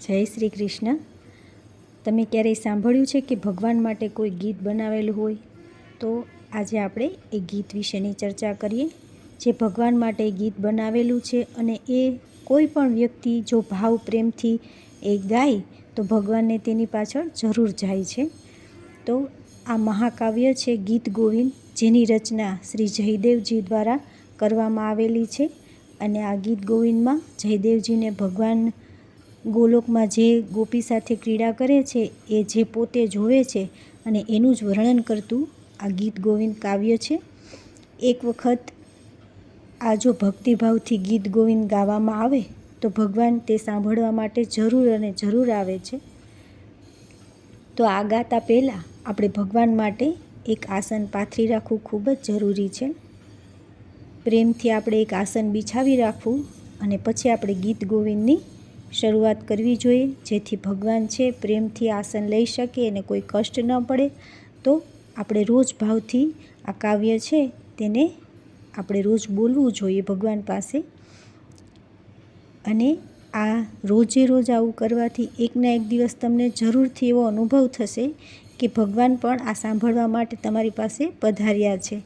જય શ્રી કૃષ્ણ. તમે ક્યારેય સાંભળ્યું છે કે ભગવાન માટે કોઈ ગીત બનાવેલું હોય? તો આજે આપણે એ ગીત વિશેની ચર્ચા કરીએ. જે ભગવાન માટે ગીત બનાવેલું છે અને એ કોઈ પણ વ્યક્તિ જો ભાવ પ્રેમથી એ ગાય તો ભગવાનને તેની પાછળ જરૂર જાય છે. તો આ મહાકાવ્ય છે ગીત ગોવિંદ, જેની રચના શ્રી જયદેવજી દ્વારા કરવામાં આવેલી છે. અને આ ગીત ગોવિંદમાં જયદેવજીને ભગવાન ગોલોકમાં જે ગોપી સાથે ક્રીડા કરે છે એ જે પોતે જોવે છે અને એનું જ વર્ણન કરતું આ ગીત ગોવિંદ કાવ્ય છે. એક વખત આ જો ભક્તિભાવથી ગીત ગોવિંદ ગાવામાં આવે તો ભગવાન તે સાંભળવા માટે જરૂર અને જરૂર આવે છે. તો આ ગાતા પહેલાં આપણે ભગવાન માટે એક આસન પાથરી રાખવું ખૂબ જ જરૂરી છે. પ્રેમથી આપણે એક આસન બિછાવી રાખવું અને પછી આપણે ગીત ગોવિંદની શરૂઆત કરવી જોઈએ, જેથી ભગવાન છે પ્રેમથી આસન લઈ શકે અને કોઈ કષ્ટ ન પડે. તો આપણે રોજ ભાવથી આ કાવ્ય છે તેને આપણે રોજ બોલવું જોઈએ ભગવાન પાસે. અને આ રોજે રોજ આવું કરવાથી એકના એક દિવસ તમને જરૂરથી એવો અનુભવ થશે કે ભગવાન પણ આ સાંભળવા માટે તમારી પાસે પધાર્યા છે.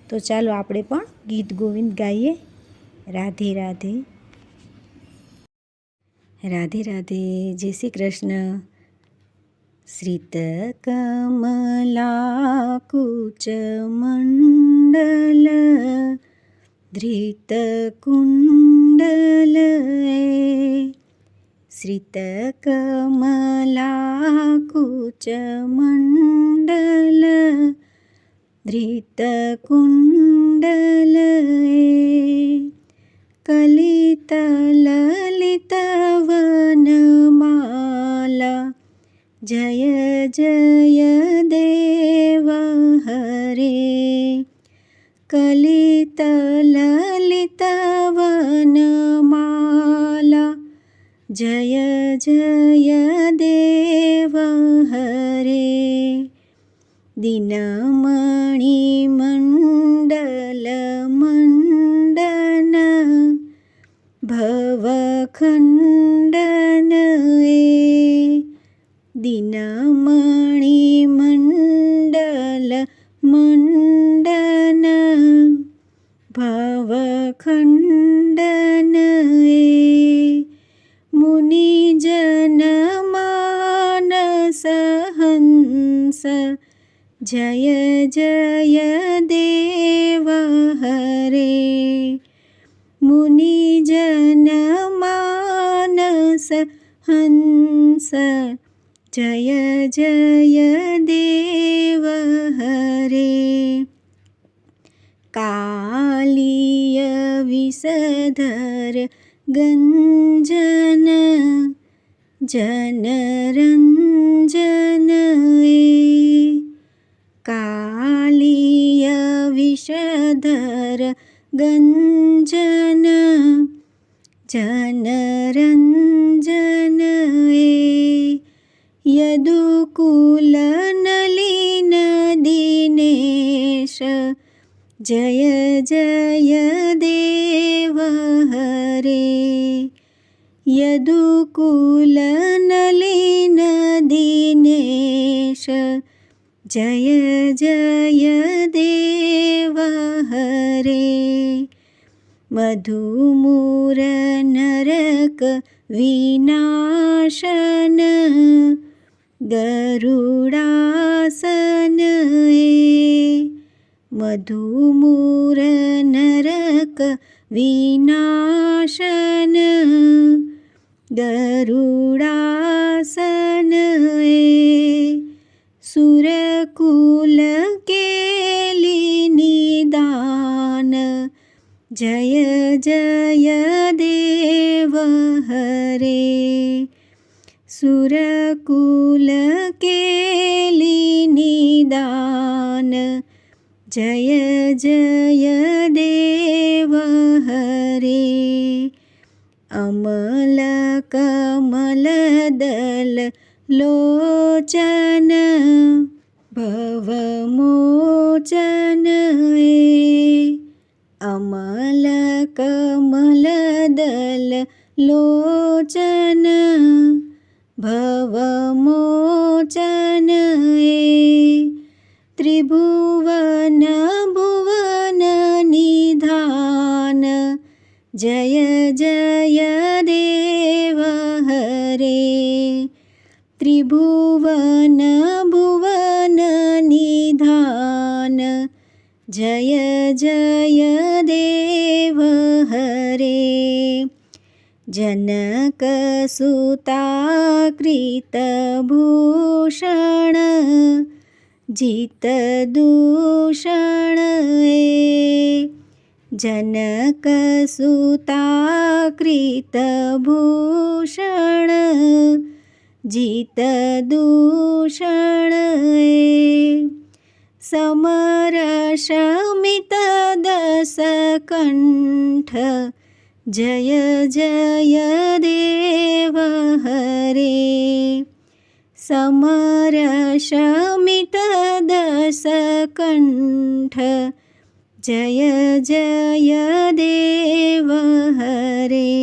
તો ચાલો આપણે પણ ગીત ગોવિંદ ગાઈએ. રાધે રાધે. રાધે રાધે. જય શ્રી કૃષ્ણ. શ્રિત કમલાકુચ મંડલ ધૃત કુંડલ શ્રિત કમલાકુચ મંડલ ધૃત કુંડલ કલિત લલિત વનમાલા જય જય દેવ હરે. કલિત લલિત વનમાલા જય જય દેવ હરે. દિનમણિ મંડલ મંડન ભવખંડન દિનમણિ મંડલ મંડન ભવખંડન મુનિજન માનસ હંસ જય જય દેવ હરે. મુનિજન માનસ હંસ જય જય દેવ હરે. કાલિય વિષધર ગંજન જનરંજન કાલિય વિષધર ગંજન જનરંજન યદુકુલ નલિન દિનેશ જય જય દેવ હરે. યદુકુલ નલિન દિનેશ જય જય દેવ હરે. મધુમૂર નરક વિનાશન ગરુડાસન મધુમૂર નરક વિનાશન ગરુડાસન સુરકુલ કેલી નિદાન જય જય દેવ હરે. સુરકુલ કેલી નિદાન જય જય દેવ હરે. અમલ કમલ દલ લોચન ભવમોચન અમલ કમલ દલ લોચન ભવમોચન એ ત્રિભુવન ભુવન નિધાન જય જય દેવ હરે ત્રિભુવન ભુવન નિધાન જય જય દેવ હરે जनकसुताकृतभूषण जितदूषण जनकसुताकृतभूषण जितदूषण समरशमितदशकण्ठ जय जय देव हरे समरशमितदशकण्ठ जय जय देव हरे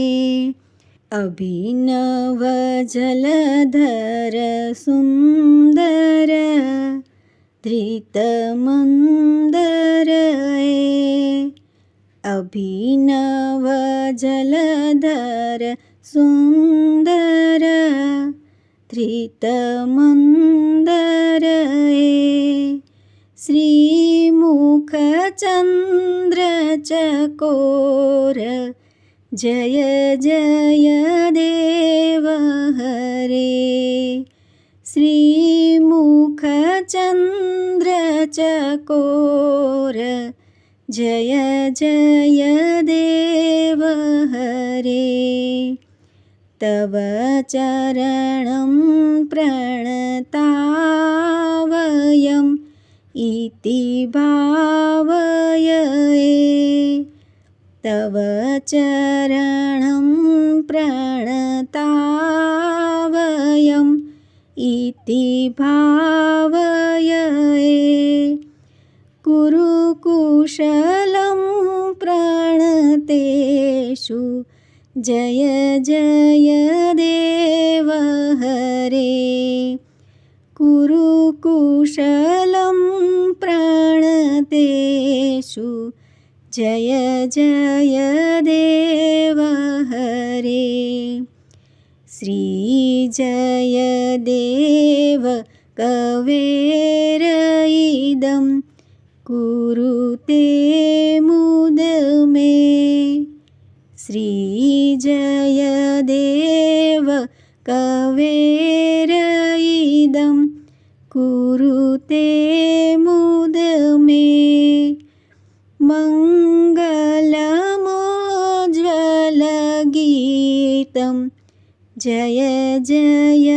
अभिनव जलधर सुन्दर धृतमन्दर अभिनव जलधर सुन्दर धृतमन्दर श्रीमुखचन्द्रचकोर जय जय देव हरे श्रीमुखचन्द्रचकोर जय जय देव हरे तव चरणं प्रणतावयम् इति भावये तव चरणं प्रणतावयम् इति भावये कुरुकुशलं प्रणतेषु जय जय देव हरे कुरुकुशलं प्रणतेषु जय जय देव हरे श्रीजयदेव कवेरइदं कुरुते मुदमे श्रीजयदेव कवेरइदं कुरुते मुदमे मङ्गलमोज्ज्वलगीतं जय जय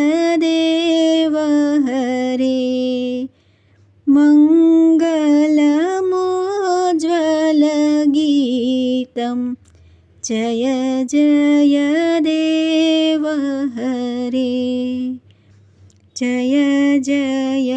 देव हरे मङ्गलमोज्ज्वलगीतं जय जय देव हरे जय जय